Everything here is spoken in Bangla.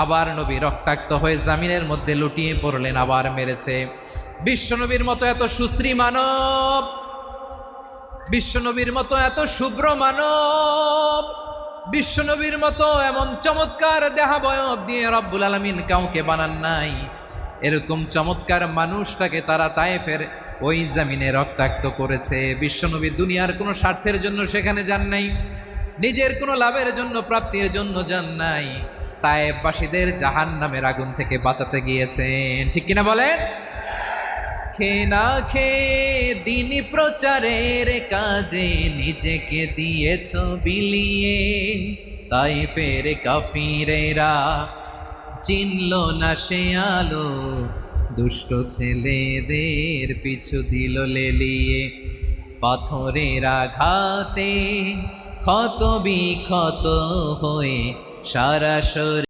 আবার নবী রক্তাক্ত হয়ে জামিনের মধ্যে লুটিয়ে পড়লেন, আবার মেরেছে। বিশ্বনবীর মতো এত সুশ্রী মানব, বিশ্বনবীর মতো এত শুভ্র মানব, বিশ্বনবীর মতো এমন চমৎকার দেহাবয়ব দিয়ে রব্বুল আলামিন কাউকে বানান নাই। এরকম চমৎকার মানুষটাকে তারা তায়েফের ওই জামিনে রক্তাক্ত করেছে। বিশ্বনবী দুনিয়ার কোনো স্বার্থের জন্য সেখানে যান নাই, নিজের কোনো লাভের জন্য, প্রাপ্তির জন্য যান নাই, তায়েফবাসীদের জাহান্নামের আগুন থেকে বাঁচাতে গিয়েছেন। ঠিক কিনা বলেন? খেয়ে না খেয়ে দিনী প্রচারের কাজে নিজেকে দিয়েছ বিলিয়ে, তায়েফের কাফিরেরা চিনল না সে আলো, দুষ্ট ছেলেদের পিছু দিল লেলিয়ে। পাথরের আঘাতে ক্ষত বিক্ষত হয়ে সারা শরীর